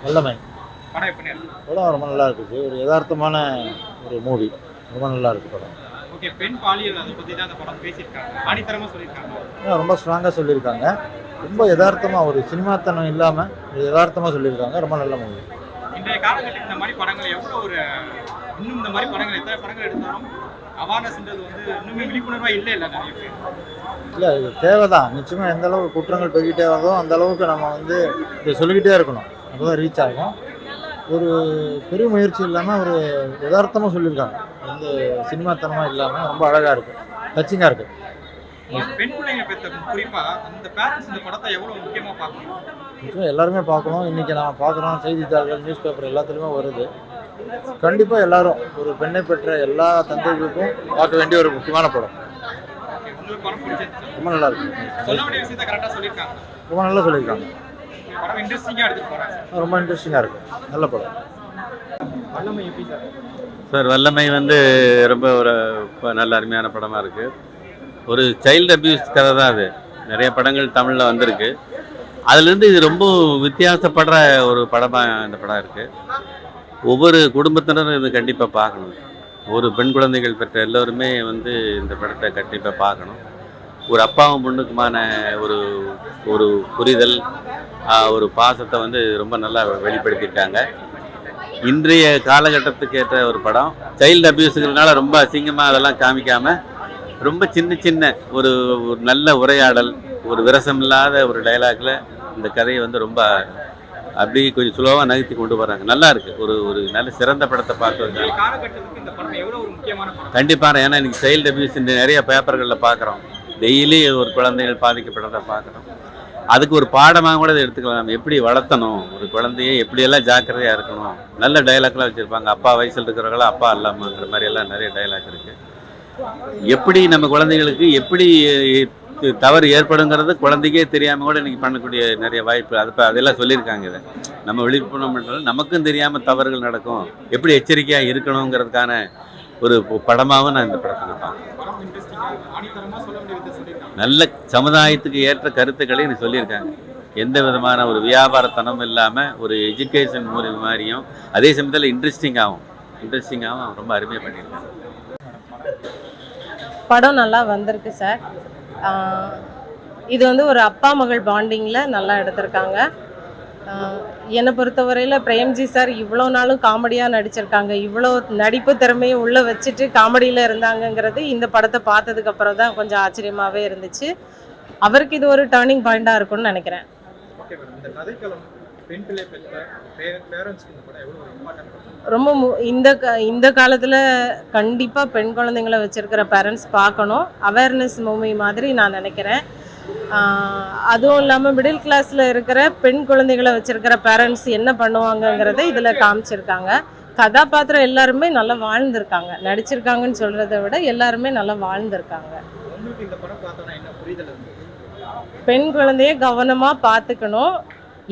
வல்லமை படம் எப்படி இருக்கு? படம் ரொம்ப நல்லா இருக்குது. ஒரு யதார்த்தமான ஒரு மூவி. ரொம்ப நல்லா இருக்குது படம். ஓகே, பெண் பாலியல் அதை பத்தி தான் அந்த படம் பேசியிருக்காங்க. ஆணித்தரமா சொல்லியிருக்காங்க. ரொம்ப ஸ்ட்ராங்காக சொல்லியிருக்காங்க. ரொம்ப யதார்த்தமாக ஒரு சினிமாத்தனம் இல்லாமல் யதார்த்தமாக சொல்லியிருக்காங்க. ரொம்ப நல்ல மூவி. இன்றைய காலகட்டத்தில் இந்த மாதிரி படங்கள் எவ்வளோ ஒரு இன்னும் இந்த மாதிரி படங்கள் எத்தனை படங்கள் எடுத்தாலும் அவேர்னஸ்ன்றது வந்து இன்னுமே விழிப்புணர்வா இல்லை நிறைய பேர். இல்லை, இது தேவை தான். நிச்சயமாக எந்த அளவுக்கு குற்றங்கள் பெருகிட்டே வருதோ அந்த அளவுக்கு நம்ம வந்து இதை சொல்லிக்கிட்டே இருக்கணும். அப்போ தான் ரீச் ஆகும். ஒரு பெரிய முயற்சி இல்லாமல் ஒரு யதார்த்தமாக சொல்லியிருக்காங்க. எந்த சினிமாத்தனமாக இல்லாமல் ரொம்ப அழகாக இருக்குது, டச்சிங்காக இருக்குது. பெண் பிள்ளைங்க பெற்ற குறிப்பா அந்த பேரண்ட்ஸ் இந்த படத்தை எவ்வளவு முக்கியமா பார்க்கணும்? நிச்சயமாக எல்லாருமே பார்க்கணும். இன்றைக்கி நாம் பார்க்குறோம், செய்தித்தாள்கள், நியூஸ் பேப்பர் எல்லாத்துலேயுமே வருது. கண்டிப்பாக எல்லாரும் ஒரு பெண்ணை பெற்ற எல்லா தந்தைகளுக்கும் பார்க்க வேண்டிய ஒரு முக்கியமான படம். உங்களுக்கு படம் பிடிச்சிருந்துச்சு? ரொம்ப நல்லா இருக்கு. சொல்ல வேண்டிய விஷயத்தை கரெக்டாக சொல்லியிருக்காங்க. ரொம்ப நல்லா சொல்லியிருக்காங்க. படம் இன்ட்ரெஸ்டிங்காக எடுத்துட்டு போகிறாங்க. ரொம்ப இன்ட்ரெஸ்டிங்காக இருக்குது. நல்ல படம். வல்லமை எப்படி சார்? சார், வல்லமை வந்து ரொம்ப ஒரு நல்ல அருமையான படமாக இருக்குது. ஒரு சைல்டு அபியூஸ் கதை தான் அது. நிறைய படங்கள் தமிழில் வந்திருக்கு. அதுலேருந்து இது ரொம்ப வித்தியாசப்படுற ஒரு படமாக இந்த படம் இருக்குது. ஒவ்வொரு குடும்பத்தினரும் இது கண்டிப்பாக பார்க்கணும். ஒரு பெண் குழந்தைகள் பெற்ற எல்லோருமே வந்து இந்த படத்தை கண்டிப்பாக பார்க்கணும். ஒரு அப்பாவும் பொண்ணுக்குமான ஒரு ஒரு புரிதல், ஒரு பாசத்தை வந்து ரொம்ப நல்லா வெளிப்படுத்தியிருக்காங்க. இன்றைய காலகட்டத்துக்கு ஏற்ற ஒரு படம். சைல்டு அபியூஸுங்கிறதுனால ரொம்ப அசிங்கமாக அதெல்லாம் காமிக்காமல் ரொம்ப சின்ன சின்ன ஒரு நல்ல உரையாடல், ஒரு விரசமில்லாத ஒரு டைலாக்ல இந்த கதையை வந்து ரொம்ப அப்படி கொஞ்சம் சுலபமாக நகர்த்தி கொண்டு வராங்க. நல்லா இருக்கு. ஒரு ஒரு நல்ல சிறந்த படத்தை பார்க்கறது காலகட்டத்துக்கு இந்த படம் எவ்வளவு ஒரு முக்கியமான படம்? கண்டிப்பாக. ஏன்னா இன்னைக்கு சைல்டு அபியூஸ் நிறைய பேப்பர்களில் பார்க்குறோம். டெய்லி ஒரு குழந்தைகள் பாதிக்கப்பட்டதை பார்க்குறோம். அதுக்கு ஒரு பாடமாக கூட இதை எடுத்துக்கலாம். நம்ம எப்படி வளர்த்தணும், ஒரு குழந்தைய எப்படியெல்லாம் ஜாக்கிரதையாக இருக்கணும். நல்ல டைலாக்லாம் வச்சுருப்பாங்க. அப்பா வயசில் இருக்கிறவங்களாம் அப்பா இல்லாமங்கிற மாதிரி எல்லாம் நிறைய டைலாக் இருக்குது. எப்படி நம்ம குழந்தைகளுக்கு எப்படி தவறு ஏற்படுங்கிறது குழந்தைக்கே தெரியாமல் கூட இன்றைக்கி பண்ணக்கூடிய நிறைய வாய்ப்பு. அதெல்லாம் சொல்லியிருக்காங்க. இதை நம்ம விழிப்புணர்வு நமக்கும் தெரியாமல் தவறுகள் நடக்கும், எப்படி எச்சரிக்கையாக இருக்கணுங்கிறதுக்கான ஒரு படமாகவும் நான் இந்த படத்தை பார்ப்பேன். நல்ல சமுதாயத்துக்கு ஏற்ற கருத்துக்களை எனக்கு சொல்லியிருக்காங்க. எந்த விதமான ஒரு வியாபாரத்தனம் இல்லாமல் ஒரு எஜுகேஷன் மாதிரியும் அதே சமயத்தில் இன்ட்ரெஸ்டிங்காகவும் ரொம்ப அருமையாக பண்ணியிருக்காங்க. படம் நல்லா வந்திருக்கு சார். இது வந்து ஒரு அப்பா மகள் பாண்டிங்கில் நல்லா எடுத்திருக்காங்க. என்னை பொறுத்தவரையில் பிரேம்ஜி சார் இவ்வளோ நாளும் காமெடியாக நடிச்சிருக்காங்க. இவ்வளோ நடிப்பு திறமையை உள்ளே வச்சுட்டு காமெடியில் இருந்தாங்கங்கிறது இந்த படத்தை பார்த்ததுக்கப்புறம் தான் கொஞ்சம் ஆச்சரியமாகவே இருந்துச்சு. அவருக்கு இது ஒரு டேர்னிங் பாயிண்டாக இருக்கும்னு நினைக்கிறேன். ரொம்ப இந்த காலத்தில் கண்டிப்பாக பெண் குழந்தைங்களை வச்சுருக்கிற பேரண்ட்ஸ் பார்க்கணும். அவேர்னஸ் மூவி மாதிரி நான் நினைக்கிறேன். அதுவும் இல்லாமல் மிடில் கிளாஸில் இருக்கிற பெண் குழந்தைகளை வச்சுருக்கிற பேரண்ட்ஸ் என்ன பண்ணுவாங்கங்கிறத இதில் காமிச்சிருக்காங்க. கதாபாத்திரம் எல்லாருமே நல்லா வாழ்ந்திருக்காங்க. நடிச்சிருக்காங்கன்னு சொல்கிறத விட எல்லாருமே நல்லா வாழ்ந்திருக்காங்க. பெண் குழந்தைய கவனமாக பார்த்துக்கணும்.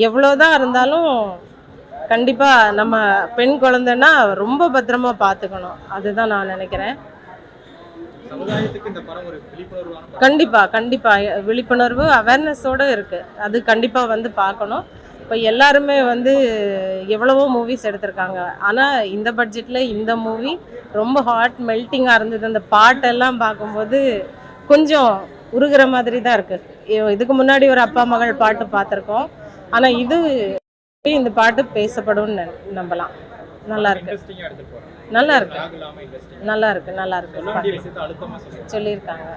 எவ்வளோதான் இருந்தாலும் கண்டிப்பாக நம்ம பெண் குழந்தைன்னா ரொம்ப பத்திரமா பார்த்துக்கணும். அதுதான் நான் நினைக்கிறேன். கண்டிப்பாக விழிப்புணர்வு அவேர்னஸோடு இருக்குது. அது கண்டிப்பாக வந்து பார்க்கணும். இப்போ எல்லாருமே வந்து எவ்வளவோ மூவிஸ் எடுத்திருக்காங்க. ஆனால் இந்த பட்ஜெட்டில் இந்த மூவி ரொம்ப ஹார்ட் மெல்ட்டிங்காக இருந்தது. அந்த பாட்டெல்லாம் பார்க்கும்போது கொஞ்சம் உருகிற மாதிரி தான் இருக்குது. இதுக்கு முன்னாடி ஒரு அப்பா மகள் பாட்டு பார்த்துருக்கோம். ஆனால் இந்த பாட்டு பேசப்படும் நம்பலாம். நல்லா இருக்கு. சொல்லியிருக்காங்க.